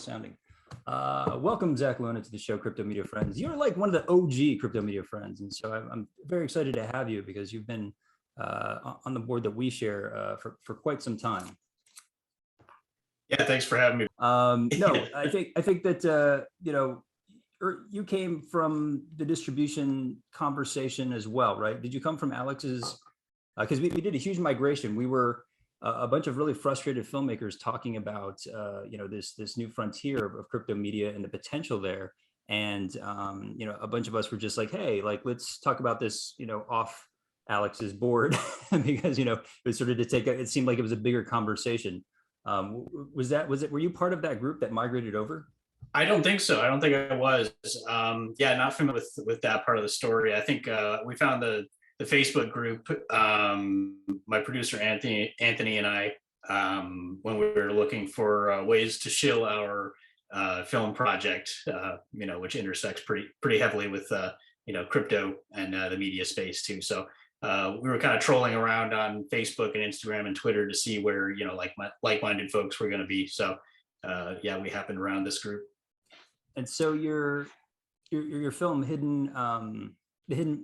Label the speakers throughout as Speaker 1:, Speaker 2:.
Speaker 1: Sounding. Welcome, Zach Lona, to the show, Crypto Media Friends. You're like one of the OG Crypto Media Friends, and so I'm very excited to have you because you've been on the board that we share for quite some time.
Speaker 2: Yeah, thanks for having me.
Speaker 1: No, I think that you came from the distribution conversation as well, right? Did you come from Alex's? Because we did a huge migration. We were a bunch of really frustrated filmmakers talking about this new frontier of crypto media and the potential there. And a bunch of us were just like, hey, like let's talk about this, off Alex's board because it was sort of it seemed like it was a bigger conversation. Was it? Were you part of that group that migrated over?
Speaker 2: I don't think so. I don't think I was. Yeah, not familiar with that part of the story. I think we found the Facebook group. My producer Anthony and I, when we were looking for ways to shill our film project, which intersects pretty heavily with crypto and the media space too. So we were kind of trolling around on Facebook and Instagram and Twitter to see where like-minded folks were going to be. So yeah, we happened around this group.
Speaker 1: And so your film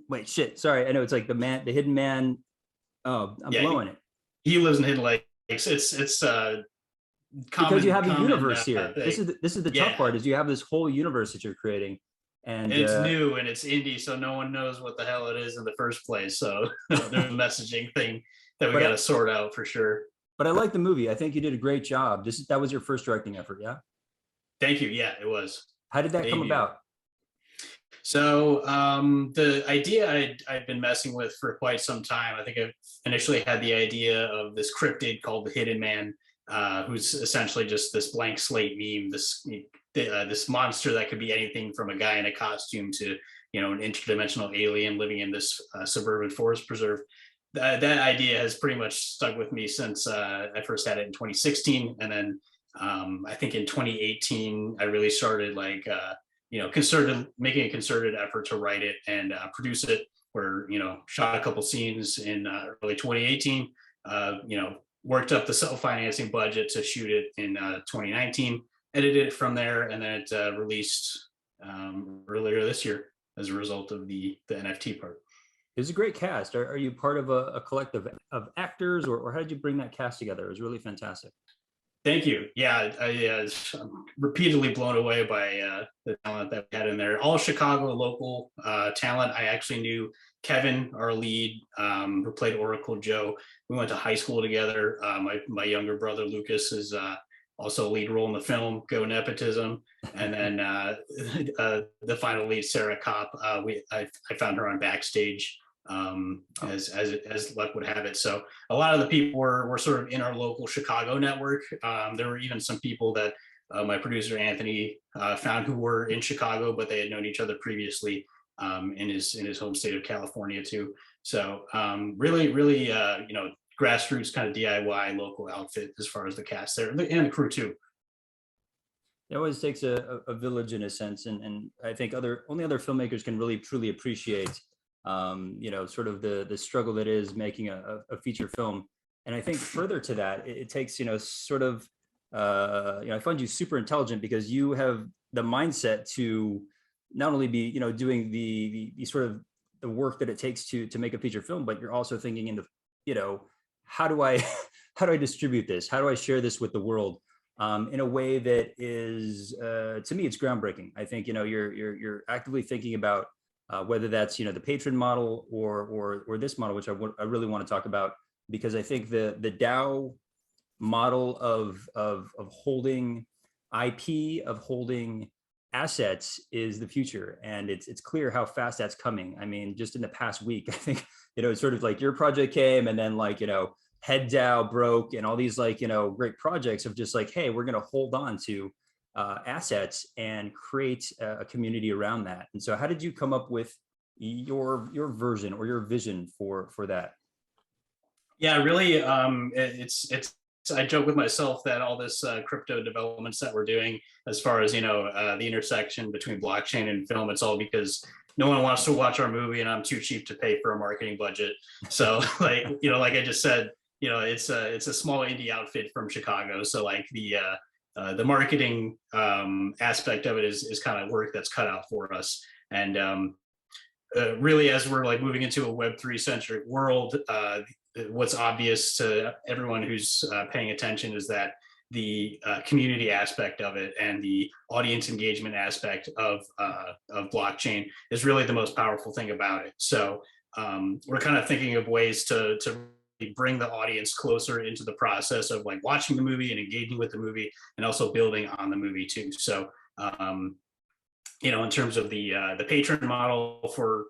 Speaker 1: wait, shit, sorry, I know it's like the hidden man. Oh, I'm blowing it.
Speaker 2: He lives in Hidden Lakes. It's
Speaker 1: common, because you have a universe here. This is the tough part, is you have this whole universe that you're creating. And
Speaker 2: it's new and it's indie, so no one knows what the hell it is in the first place. So there's a messaging thing that we got to sort out for sure.
Speaker 1: But I like the movie. I think you did a great job. That was your first directing effort, yeah?
Speaker 2: Thank you. Yeah, it was.
Speaker 1: How did that come about?
Speaker 2: So the idea I'd been messing with for quite some time. I think I initially had the idea of this cryptid called the Hidden Man, who's essentially just this blank slate meme, this monster that could be anything from a guy in a costume to an interdimensional alien living in this suburban forest preserve. That idea has pretty much stuck with me since I first had it in 2016, and then I think in 2018 I really started making a concerted effort to write it and produce it. Where shot a couple scenes in early 2018. Worked up the self-financing budget to shoot it in 2019. Edited it from there, and then it released earlier this year as a result of the NFT part.
Speaker 1: It was a great cast. Are you part of a collective of actors, or how did you bring that cast together? It was really fantastic.
Speaker 2: Thank you. Yeah, I'm repeatedly blown away by the talent that we had in there. All Chicago local talent. I actually knew Kevin, our lead, who played Oracle Joe. We went to high school together. My younger brother Lucas is also a lead role in the film. Go nepotism. And then the final lead, Sarah Kopp. I found her on Backstage. As luck would have it. So a lot of the people were sort of in our local Chicago network. There were even some people that my producer Anthony found who were in Chicago, but they had known each other previously in his home state of California too. So really grassroots kind of DIY local outfit as far as the cast there and the crew too.
Speaker 1: It always takes a village in a sense, and I think only other filmmakers can really truly appreciate sort of the struggle that is making a feature film. And I think further to that, it takes, sort of, I find you super intelligent because you have the mindset to not only be, doing the sort of the work that it takes to make a feature film, but you're also thinking in the, how do I distribute this? How do I share this with the world in a way that is, to me, it's groundbreaking. I think, you're actively thinking about whether that's the patron model or this model, which I really want to talk about, because I think the DAO model of holding IP, of holding assets is the future, and it's clear how fast that's coming. I mean, just in the past week, I think it's sort of like your project came, and then Head DAO broke, and all these great projects of just hey, we're going to hold on to assets and create a community around that. And so how did you come up with your version or your vision for that?
Speaker 2: Yeah, really, it's I joke with myself that all this crypto developments that we're doing, as far as the intersection between blockchain and film, it's all because no one wants to watch our movie and I'm too cheap to pay for a marketing budget. So like I just said, it's a small indie outfit from Chicago. So the the marketing aspect of it is kind of work that's cut out for us. And really, as we're like moving into a Web3 centric world, what's obvious to everyone who's paying attention is that the community aspect of it and the audience engagement aspect of blockchain is really the most powerful thing about it. So we're kind of thinking of ways to bring the audience closer into the process of like watching the movie and engaging with the movie, and also building on the movie too. So in terms of the patron model for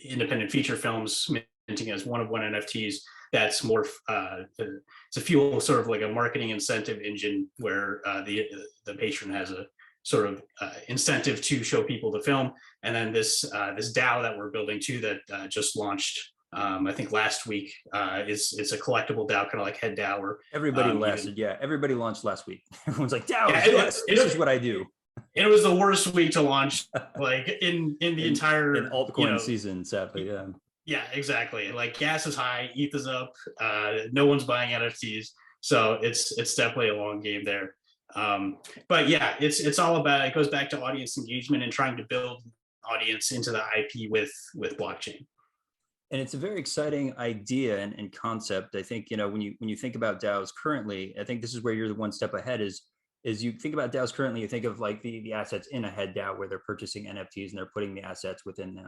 Speaker 2: independent feature films minting as one of one NFTs, that's more to fuel sort of like a marketing incentive engine where the patron has a sort of incentive to show people the film. And then this DAO that we're building too that just launched I think last week, it's a collectible DAO, kind of like Head DAO. Or
Speaker 1: everybody everybody launched last week. Everyone's like, DAO, this is what I do.
Speaker 2: It was the worst week to launch, like in the entire
Speaker 1: in altcoin season, sadly.
Speaker 2: Yeah, exactly. Like gas is high, ETH is up, no one's buying NFTs, so it's definitely a long game there. But yeah, it's all about, it goes back to audience engagement and trying to build audience into the IP with blockchain.
Speaker 1: And it's a very exciting idea and concept. I think, when you think about DAOs currently, I think this is where you're the one step ahead is you think about DAOs currently, you think of like the assets in a head DAO where they're purchasing NFTs and they're putting the assets within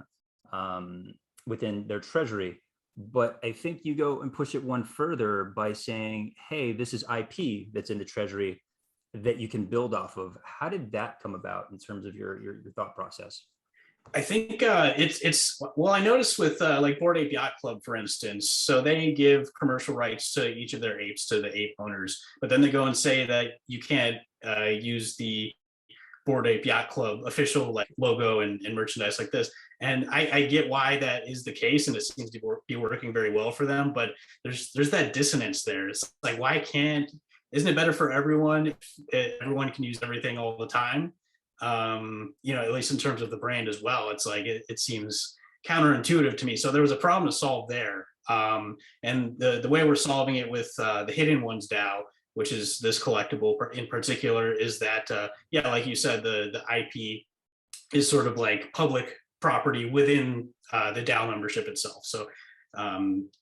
Speaker 1: their treasury. But I think you go and push it one further by saying, hey, this is IP that's in the treasury that you can build off of. How did that come about in terms of your thought process?
Speaker 2: I think it's well, I noticed with like Bored Ape Yacht Club, for instance, so they give commercial rights to each of their apes to the ape owners, but then they go and say that you can't use the Bored Ape Yacht Club official like logo and merchandise like this. And I get why that is the case, and it seems to be working very well for them. But there's that dissonance there. It's like, why can't? Isn't it better for everyone if everyone can use everything all the time? At least in terms of the brand as well. It's like it seems counterintuitive to me. So there was a problem to solve there. And the way we're solving it with the Hidden Ones DAO, which is this collectible in particular, is that like you said, the IP is sort of like public property within the DAO membership itself. So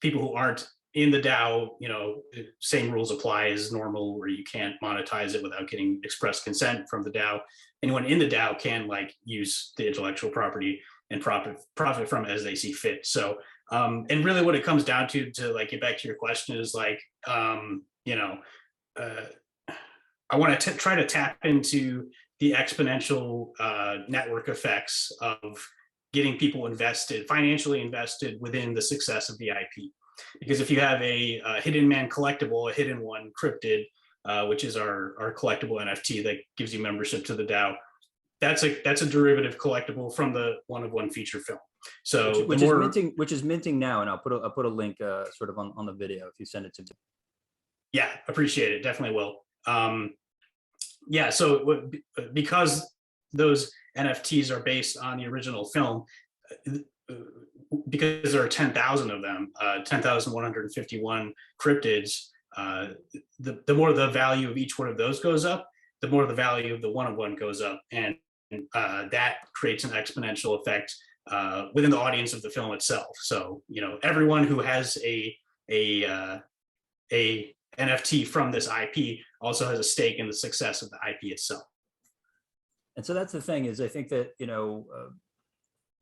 Speaker 2: people who aren't in the DAO, same rules apply as normal, where you can't monetize it without getting express consent from the DAO. Anyone in the DAO can like use the intellectual property and profit from it as they see fit. So, and really what it comes down to like get back to your question is like, I want to try to tap into the exponential network effects of getting people financially invested within the success of the IP. Because if you have a Hidden Man collectible, a Hidden One cryptid, which is our collectible NFT that gives you membership to the DAO, that's a derivative collectible from the one of one feature film. So
Speaker 1: which is minting now, and I'll put a link sort of on the video if you send it to me.
Speaker 2: Yeah, appreciate it. Definitely will. So because those NFTs are based on the original film, because there are 10,000 of them, 10,151 cryptids, the more the value of each one of those goes up, the more the value of the one of one goes up. And that creates an exponential effect within the audience of the film itself. So, everyone who has a NFT from this IP also has a stake in the success of the IP itself.
Speaker 1: And so that's the thing is, I think that,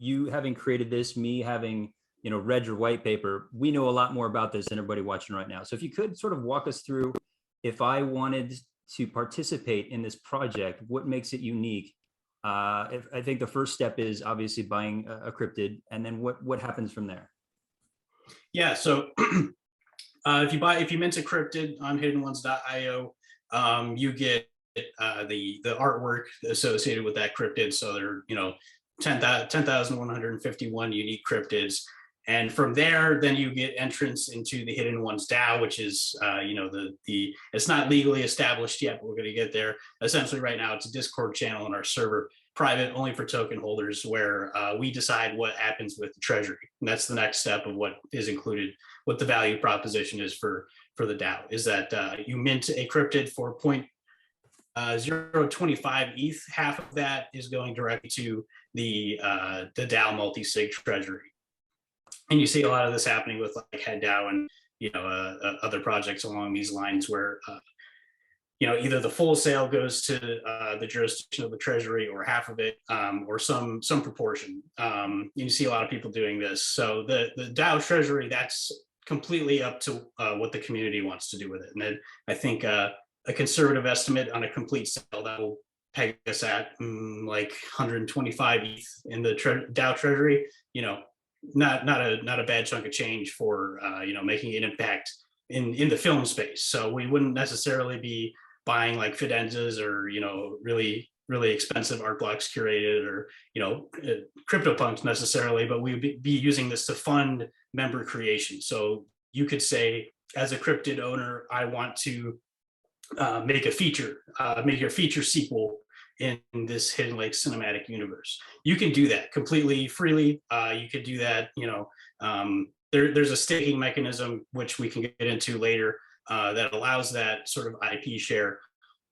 Speaker 1: you having created this, me having, read your white paper, we know a lot more about this than everybody watching right now. So if you could sort of walk us through, if I wanted to participate in this project, what makes it unique? I think the first step is obviously buying a cryptid, and then what happens from there?
Speaker 2: Yeah, so if you mint a cryptid on hiddenones.io, you get the artwork associated with that cryptid. So there are 10,151 unique cryptids. And from there, then you get entrance into the Hidden Ones DAO, which is, it's not legally established yet, but we're going to get there. Essentially, right now, it's a Discord channel on our server, private only for token holders, where we decide what happens with the treasury. And that's the next step of what is included, what the value proposition is for the DAO, is that you mint a cryptid for 0.025 ETH. Half of that is going directly to the DAO multi-sig treasury. And you see a lot of this happening with like Head DAO and other projects along these lines, where either the full sale goes to the jurisdiction of the treasury, or half of it, or some proportion. You see a lot of people doing this. So the DAO treasury, that's completely up to what the community wants to do with it. And then I think a conservative estimate on a complete sale, that will peg us at like 125 ETH in the DAO treasury. Not a bad chunk of change for making an impact in the film space. So we wouldn't necessarily be buying like Fidenzas or really expensive art blocks curated, or CryptoPunks necessarily, but we would be using this to fund member creation. So you could say, as a cryptid owner, I want to make a feature sequel in this Hidden Lakes cinematic universe. You can do that completely freely. You could do that, there's a staking mechanism, which we can get into later, that allows that sort of IP share.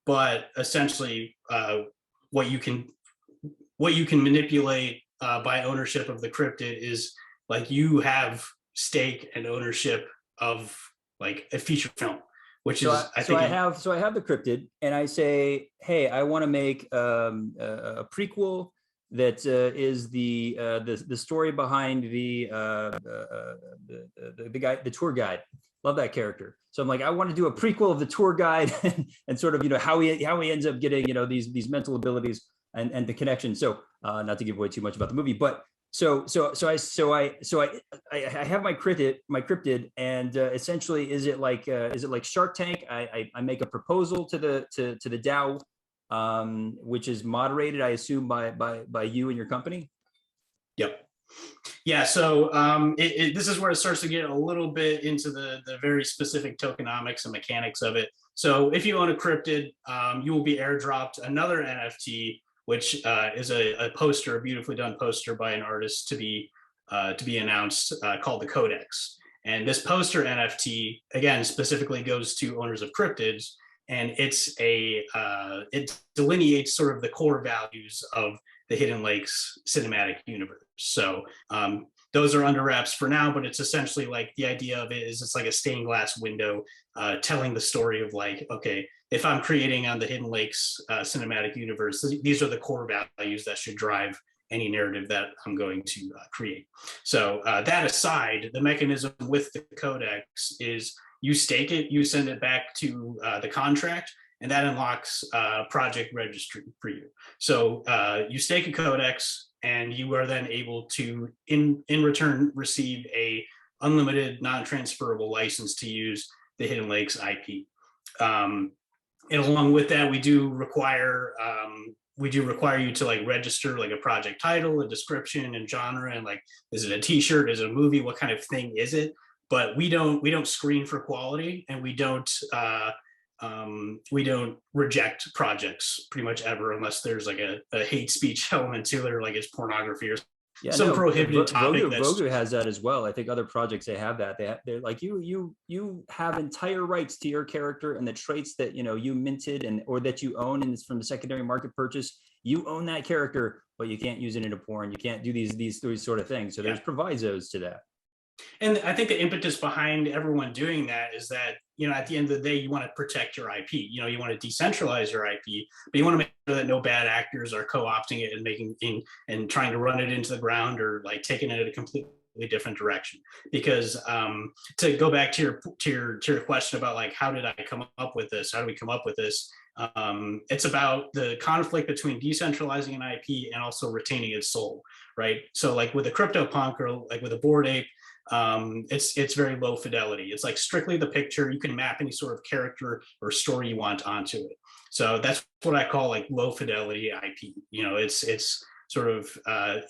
Speaker 2: But essentially, what you can manipulate by ownership of the cryptid is like you have stake and ownership of like a feature film, which is I have
Speaker 1: the cryptid, and I say, hey, I want to make a prequel that is the story behind the guy, the tour guide. Love that character. So I'm like, I want to do a prequel of the tour guide and sort of, how he ends up getting, these mental abilities and the connection. So not to give away too much about the movie, but so I have my cryptid, and essentially, is it like Shark Tank? I make a proposal to the DAO, which is moderated, I assume, by you and your company.
Speaker 2: Yep. Yeah, so this is where it starts to get a little bit into the very specific tokenomics and mechanics of it. So if you own a cryptid, you will be airdropped another NFT, which is a poster, a beautifully done poster by an artist to be announced, called the Codex. And this poster NFT, again, specifically goes to owners of cryptids, and it delineates sort of the core values of the Hidden Lakes cinematic universe. So those are under wraps for now, but it's essentially like, the idea of it is it's like a stained glass window telling the story of like, okay, if I'm creating on the Hidden Lakes cinematic universe, these are the core values that should drive any narrative that I'm going to create. So that aside, the mechanism with the Codex is you stake it, you send it back to the contract, and that unlocks project registry for you. So you stake a Codex, and you are then able to, in return, receive a unlimited, non-transferable license to use the Hidden Lakes IP. And along with that, we do require you to like register like a project title, a description, and genre, and like, is it a T-shirt, is it a movie, what kind of thing is it? But we don't screen for quality, and we don't reject projects pretty much ever, unless there's like a hate speech element to it, or like it's pornography or some prohibited topic.
Speaker 1: Vogue has that as well. I think other projects, they have that. They're like, you have entire rights to your character and the traits that you minted or that you own, and it's from the secondary market purchase. You own that character, but you can't use it in a porn. You can't do these sort of things. So there's provisos to that.
Speaker 2: And I think the impetus behind everyone doing that is that, at the end of the day, you want to protect your IP. You want to decentralize your IP, but you want to make sure that no bad actors are co-opting it and trying to run it into the ground, or like taking it in a completely different direction. Because to go back to your question about like, how did I come up with this? How do we come up with this? It's about the conflict between decentralizing an IP and also retaining its soul, right? So like with a CryptoPunk, or like with a Bored Ape, it's very low fidelity. It's like strictly the picture. You can map any sort of character or story you want onto it. So that's what I call like low fidelity IP. It's sort of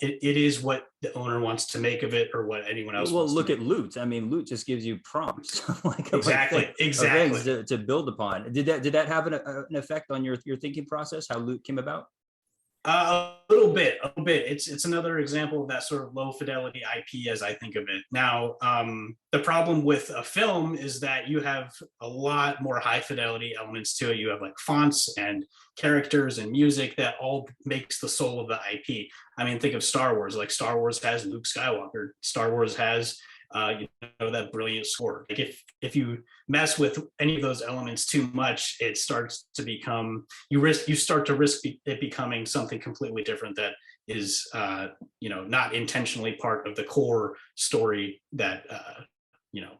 Speaker 2: it is what the owner wants to make of it, or what anyone else wants
Speaker 1: look at Loot. I mean, Loot just gives you prompts like
Speaker 2: exactly
Speaker 1: to build upon. Did that have an effect on your thinking process, how Loot came about?
Speaker 2: A A little bit. It's another example of that sort of low fidelity IP as I think of it. Now, the problem with a film is that you have a lot more high fidelity elements to it. You have like fonts and characters and music that all makes the soul of the IP. I mean, think of Star Wars. Like Star Wars has Luke Skywalker. Star Wars has that brilliant score. Like if you mess with any of those elements too much, it starts to become you start to risk it becoming something completely different that is not intentionally part of the core story that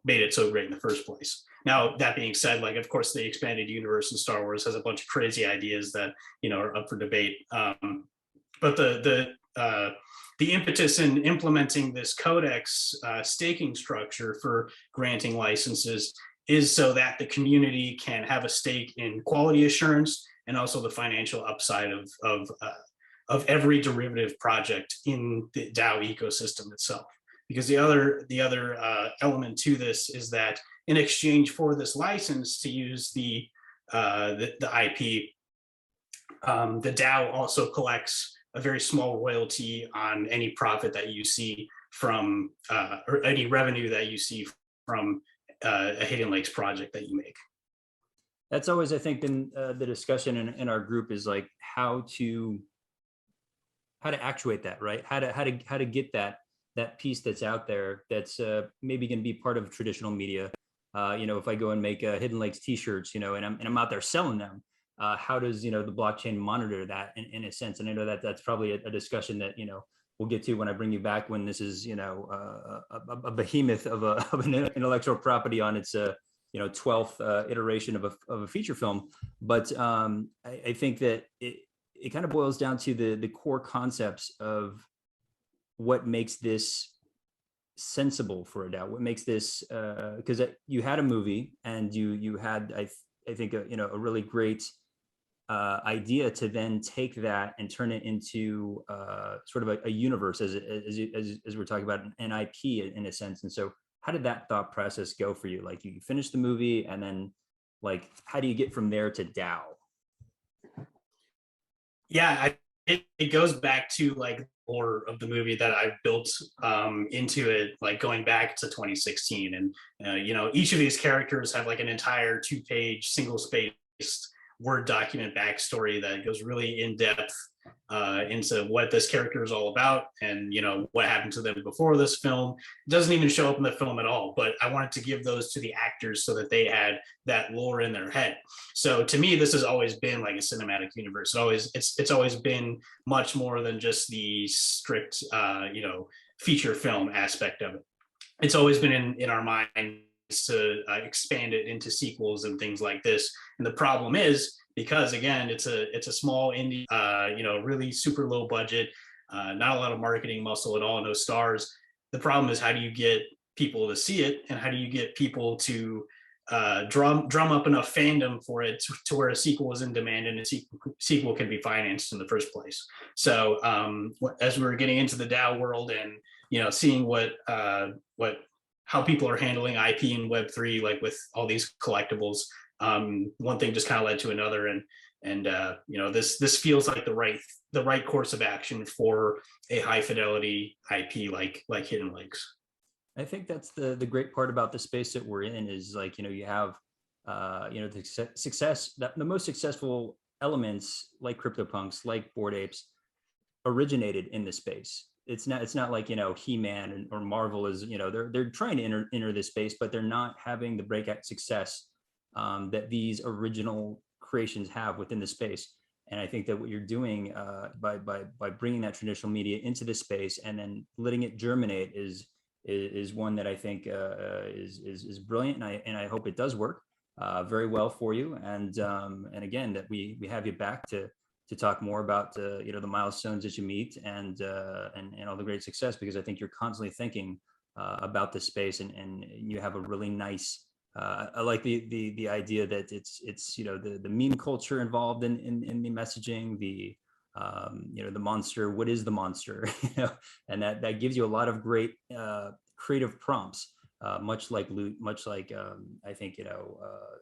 Speaker 2: made it so great in the first place. Now, that being said, like, of course, the expanded universe in Star Wars has a bunch of crazy ideas that are up for debate. But the impetus in implementing this codex staking structure for granting licenses is so that the community can have a stake in quality assurance and also the financial upside of every derivative project in the DAO ecosystem itself. Because the other element to this is that in exchange for this license to use the IP, the DAO also collects a very small royalty on any profit that you see from or any revenue that you see from a Hidden Lakes project that you make.
Speaker 1: That's always, I think, been the discussion in our group, is like how to actuate that, right? How to get that piece that's out there that's maybe going to be part of traditional media. If I go and make Hidden Lakes t-shirts, and I'm out there selling them, how does the blockchain monitor that in a sense? And I know that that's probably a discussion that we'll get to when I bring you back, when this is a behemoth of an intellectual property on its 12th iteration of a feature film. But I think that it kind of boils down to the core concepts of what makes this sensible for a DAO, what makes this, because you had a movie and you had, I think, a really great idea to then take that and turn it into sort of a universe, as we're talking about an IP in a sense. And so how did that thought process go for you? Like, you finished the movie, and then like, how do you get from there to DAO?
Speaker 2: Yeah, it goes back to like lore of the movie that I built into it, like going back to 2016. And each of these characters have like an entire 2-page single-spaced Word document backstory that goes really in depth into what this character is all about, and what happened to them before this film. It doesn't even show up in the film at all, but I wanted to give those to the actors so that they had that lore in their head. So to me, this has always been like a cinematic universe. It's always been much more than just the strict feature film aspect of it. It's always been in our minds to expand it into sequels and things like this. And the problem is, because again, it's a small indie, really super low budget, not a lot of marketing muscle at all, no stars. The problem is, how do you get people to see it, and how do you get people to drum up enough fandom for it to where a sequel is in demand and a sequel can be financed in the first place? So as we were getting into the DAO world and seeing how people are handling IP in Web3, like with all these collectibles, one thing just kind of led to another, and this feels like the right course of action for a high fidelity IP like Hidden Lakes.
Speaker 1: I think that's the great part about the space that we're in, is like, you have the success, that the most successful elements like CryptoPunks, like Bored Apes, originated in the space. It's not like He-Man or Marvel is they're trying to enter this space, but they're not having the breakout success that these original creations have within the space. And I think that what you're doing by bringing that traditional media into this space and then letting it germinate is one that I think is brilliant, and I hope it does work very well for you. And again, that we have you back to talk more about the milestones that you meet and all the great success, because I think you're constantly thinking about this space, and you have a really nice. I like the idea that it's the meme culture involved in the messaging, the monster. What is the monster? And that gives you a lot of great creative prompts, much like Loot, much like I think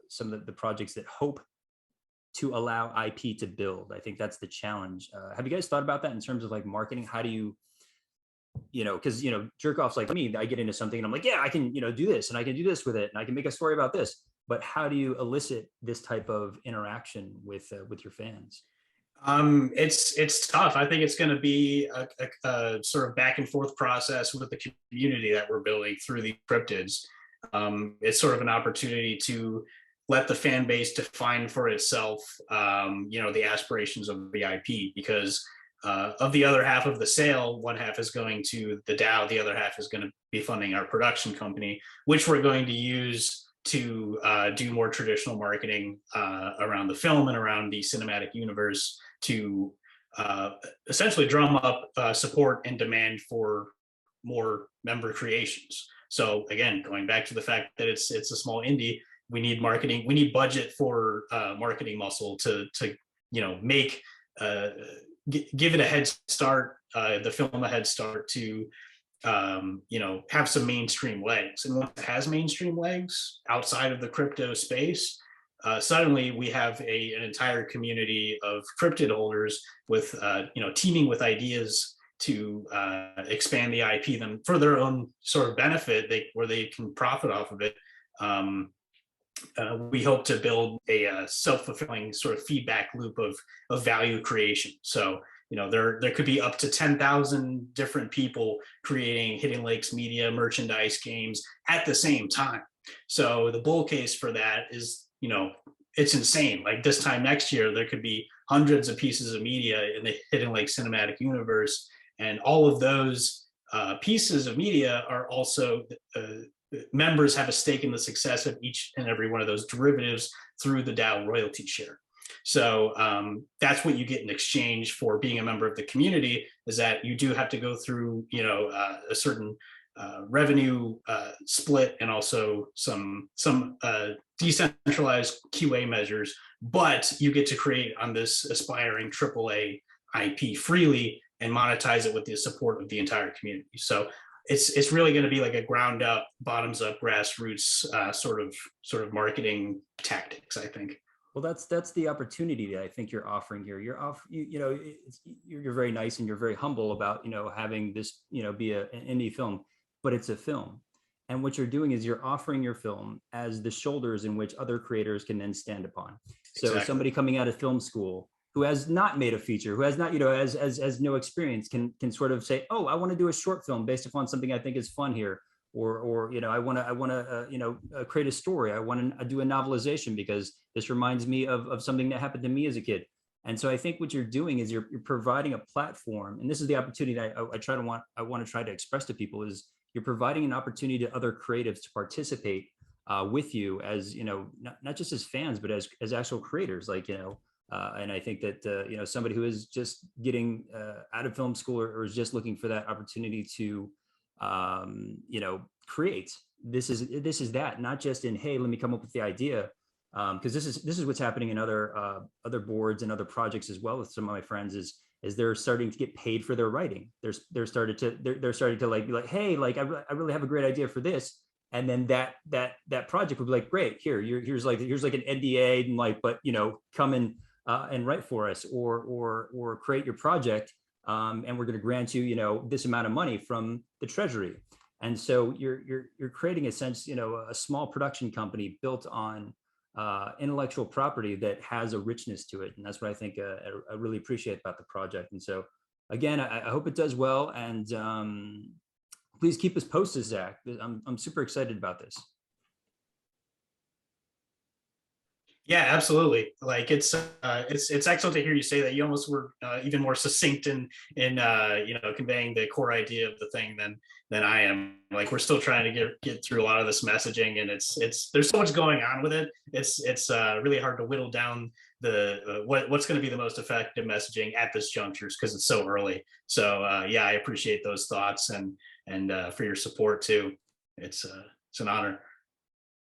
Speaker 1: some of the projects that hope to allow IP to build. I think that's the challenge. Have you guys thought about that in terms of like marketing? How do you, because jerk offs like me, I get into something and I'm like, yeah, I can do this and I can do this with it and I can make a story about this. But how do you elicit this type of interaction with your fans?
Speaker 2: It's tough. I think it's going to be a sort of back and forth process with the community that we're building through the cryptids. It's sort of an opportunity to let the fan base define for itself, the aspirations of the IP, because of the other half of the sale, one half is going to the DAO, the other half is going to be funding our production company, which we're going to use to do more traditional marketing around the film and around the cinematic universe to essentially drum up support and demand for more member creations. So again, going back to the fact that it's a small indie, we need marketing, we need budget for marketing muscle to make give it a head start, the film a head start to have some mainstream legs. And once it has mainstream legs outside of the crypto space, suddenly we have an entire community of cryptid holders with teaming with ideas to expand the IP them for their own sort of benefit, where they can profit off of it. We hope to build a self-fulfilling sort of feedback loop of value creation. So there could be up to 10,000 different people creating Hidden Lakes media, merchandise, games at the same time. So the bull case for that is, it's insane. Like this time next year, there could be hundreds of pieces of media in the Hidden Lake cinematic universe. And all of those pieces of media are also, members have a stake in the success of each and every one of those derivatives through the DAO royalty share. So that's what you get in exchange for being a member of the community, is that you do have to go through, a certain revenue split and also some decentralized QA measures, but you get to create on this aspiring AAA IP freely and monetize it with the support of the entire community. So it's really going to be like a ground up, bottoms up, grassroots sort of marketing tactics, I think.
Speaker 1: Well, that's the opportunity that I think you're offering here. You're very nice and you're very humble about having this be an indie film, but it's a film. And what you're doing is you're offering your film as the shoulders in which other creators can then stand upon. So exactly. Somebody coming out of film school who has not made a feature, who has not, has no experience, can sort of say, oh, I want to do a short film based upon something I think is fun here. Or I want to create a story. I want to do a novelization because this reminds me of something that happened to me as a kid. And so I think what you're doing is you're providing a platform, and this is the opportunity I want to try to express to people, is you're providing an opportunity to other creatives to participate with you as not just as fans, but as actual creators, and I think that somebody who is just getting out of film school or is just looking for that opportunity to create. This is that, not just in, hey, let me come up with the idea, because this is what's happening in other boards and other projects as well with some of my friends is they're starting to get paid for their writing. They're starting to be like, hey, like I really have a great idea for this, and then that project would be like, great, here's like an NDA and but come and write for us or create your project. And we're going to grant you, this amount of money from the treasury. And so you're creating a sense, a small production company built on intellectual property that has a richness to it. And that's what I think I really appreciate about the project. And so, again, I hope it does well. And please keep us posted, Zach. I'm super excited about this.
Speaker 2: Yeah, absolutely. Like it's excellent to hear you say that. You almost were even more succinct in conveying the core idea of the thing than I am. Like we're still trying to get through a lot of this messaging, and it's there's so much going on with it. It's really hard to whittle down the what's going to be the most effective messaging at this juncture because it's so early. So yeah, I appreciate those thoughts and for your support too. It's an honor.